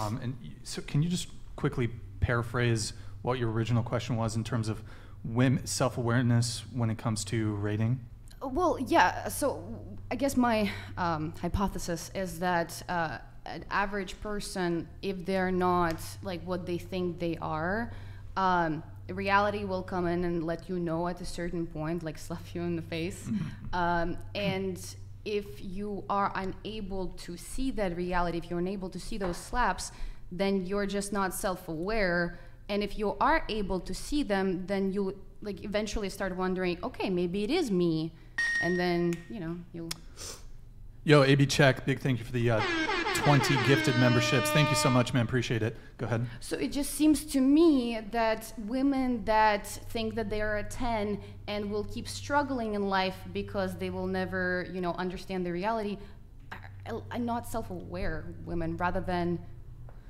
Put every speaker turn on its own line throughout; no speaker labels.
So can you just quickly paraphrase what your original question was in terms of women self-awareness when it comes to rating?
Well, yeah. So I guess my hypothesis is that an average person, if they're not like what they think they are, reality will come in and let you know at a certain point, like slap you in the face. And if you are unable to see that reality, if you're unable to see those slaps, then you're just not self-aware. And if you are able to see them, then you like eventually start wondering, okay, maybe it is me. And then, you know, you'll...
Yo, AB Check, big thank you for the 20 gifted memberships. Thank you so much, man. Appreciate it. Go ahead.
So it just seems to me that women that think that they are a 10 and will keep struggling in life because they will never, you know, understand the reality are not self-aware women rather than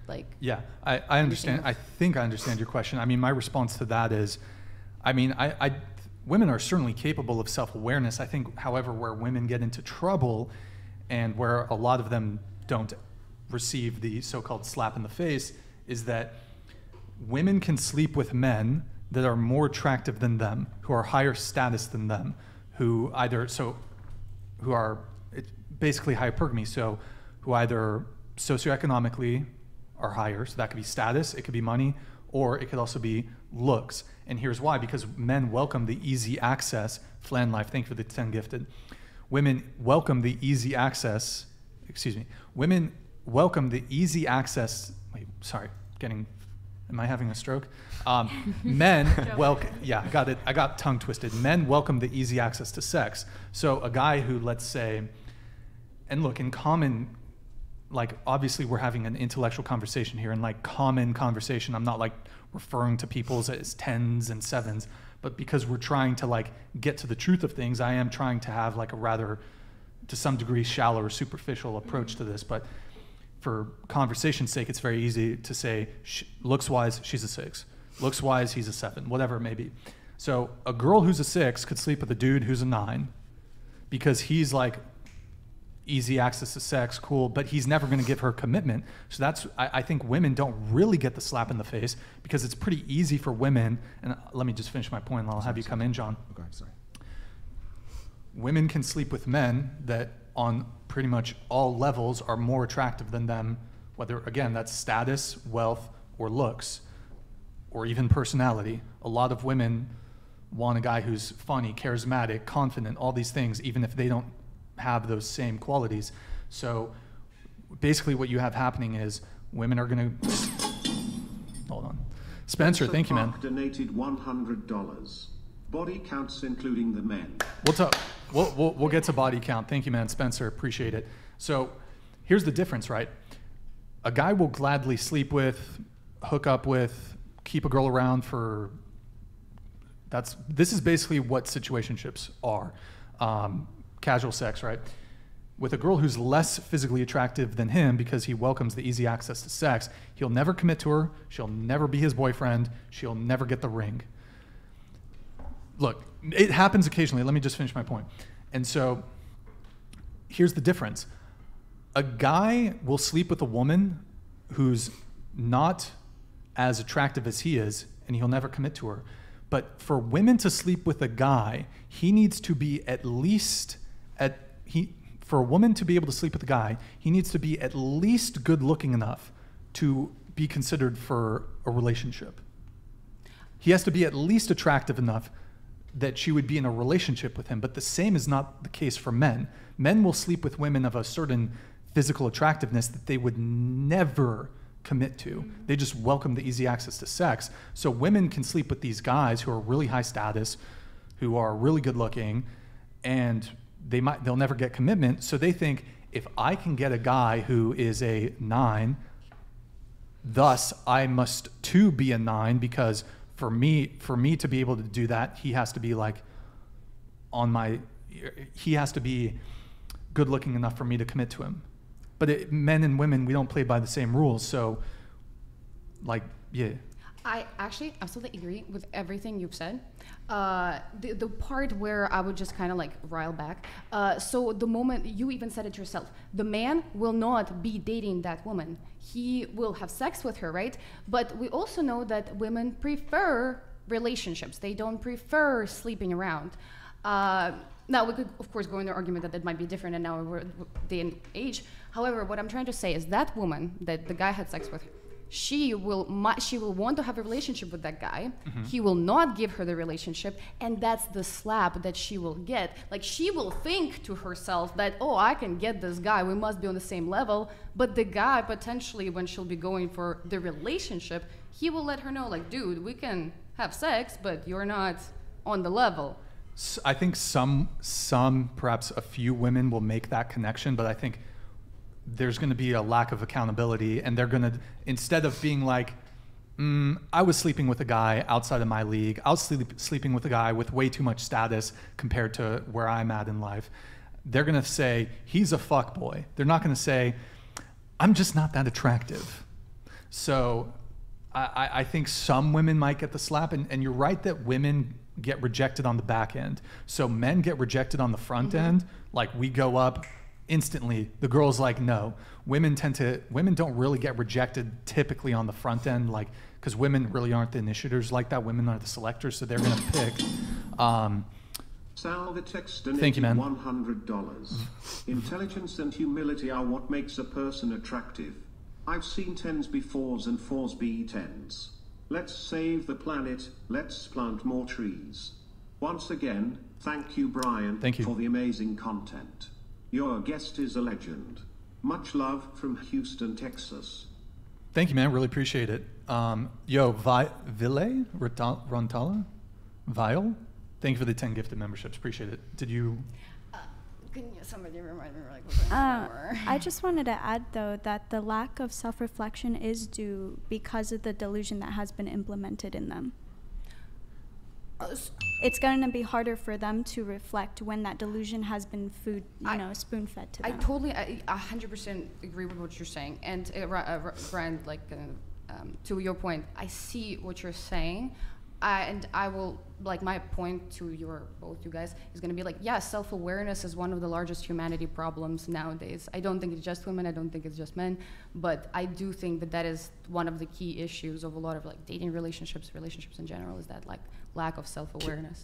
like...
Yeah, I understand. I think I understand your question. I mean, my response to that is, I mean, women are certainly capable of self-awareness. I think, however, where women get into trouble and where a lot of them don't receive the so-called slap in the face is that women can sleep with men that are more attractive than them, who are higher status than them, who are basically hypergamy, so who either socioeconomically are higher, so that could be status, it could be money, or it could also be looks. And here's why: because men welcome the easy access. Flan Life, thank you for the 10 gifted. Women welcome the easy access, women welcome the easy access, am I having a stroke? Men welcome, yeah, got it, I got tongue twisted. Men welcome the easy access to sex. So a guy who, let's say, and look, in common, like obviously we're having an intellectual conversation here, and like common conversation, I'm not like referring to people as 10s and 7s, but because we're trying to like get to the truth of things, I am trying to have like a rather, to some degree, shallow or superficial approach to this. But for conversation's sake, it's very easy to say, looks-wise, she's a 6. Looks-wise, he's a 7, whatever it may be. So a girl who's a 6 could sleep with a dude who's a 9 because he's like easy access to sex, cool, but he's never going to give her commitment. So that's, I think women don't really get the slap in the face because it's pretty easy for women, and let me just finish my point and I'll have you come in, John.
Okay, sorry.
Women can sleep with men that on pretty much all levels are more attractive than them, whether, again, that's status, wealth, or looks, or even personality. A lot of women want a guy who's funny, charismatic, confident, all these things, even if they don't have those same qualities. So basically what you have happening is women are going to... Hold on. Spencer, thank you, man.
Donated $100. Body counts including the men.
We'll get to body count. Thank you, man. Spencer, appreciate it. So here's the difference, right? A guy will gladly sleep with, hook up with, keep a girl around for... This is basically what situationships are. Casual sex, right? With a girl who's less physically attractive than him because he welcomes the easy access to sex, he'll never commit to her, she'll never be his boyfriend, she'll never get the ring. Look, it happens occasionally. Let me just finish my point. And so here's the difference. A guy will sleep with a woman who's not as attractive as he is, and he'll never commit to her. But for women to sleep with a guy, he needs to be at least for a woman to be able to sleep with a guy, he needs to be at least good looking enough to be considered for a relationship. He has to be at least attractive enough that she would be in a relationship with him. But the same is not the case for men. Men will sleep with women of a certain physical attractiveness that they would never commit to. They just welcome the easy access to sex. So women can sleep with these guys who are really high status, who are really good looking, and they'll never get commitment. So they think, if I can get a guy who is a 9, thus I must too be a 9, because for me to be able to do that, he has to be like he has to be good looking enough for me to commit to him. But men and women, we don't play by the same rules. So, like, yeah.
I actually absolutely agree with everything you've said. The part where I would just kind of like rile back. So the moment you even said it yourself, the man will not be dating that woman. He will have sex with her, right? But we also know that women prefer relationships. They don't prefer sleeping around. Now, we could, of course, go into the argument that might be different in our day and age. However, what I'm trying to say is that woman that the guy had sex with, she will want to have a relationship with that guy. Mm-hmm. He will not give her the relationship, and that's the slap that she will get. Like, she will think to herself that, oh, I can get this guy, we must be on the same level. But the guy, potentially, when she'll be going for the relationship, he will let her know, like, dude, we can have sex, but you're not on the level.
I think some, perhaps a few women will make that connection, but I think there's going to be a lack of accountability, and they're going to, instead of being like, I was sleeping with a guy outside of my league, I was sleeping with a guy with way too much status compared to where I'm at in life, they're going to say, he's a fuckboy. They're not going to say, I'm just not that attractive. So I think some women might get the slap, and you're right that women get rejected on the back end. So men get rejected on the front end, like we go up instantly. The girl's like, no. Women don't really get rejected typically on the front end, like, because women really aren't the initiators like that. Women are the selectors, so they're gonna pick. Thank you, man.
$100. Intelligence and humility are what makes a person attractive. I've seen 10s be 4s and 4s be 10s. Let's save the planet, let's plant more trees. Once again, thank you, Brian, for the amazing content. Your guest is a legend. Much love from Houston, Texas.
Thank you, man, really appreciate it. Ville Rontala? Vile? Thank you for the 10 gifted memberships, appreciate it. Did you...
Can somebody remind me?
I just wanted to add, though, that the lack of self-reflection is due because of the delusion that has been implemented in them. It's going to be harder for them to reflect when that delusion has been spoon-fed to them.
I 100% agree with what you're saying. And Brian, to your point, I see what you're saying. And I will, my point to both you guys is going to be self-awareness is one of the largest humanity problems nowadays. I don't think it's just women, I don't think it's just men, but I do think that is one of the key issues of a lot of dating relationships in general, is that lack of self-awareness.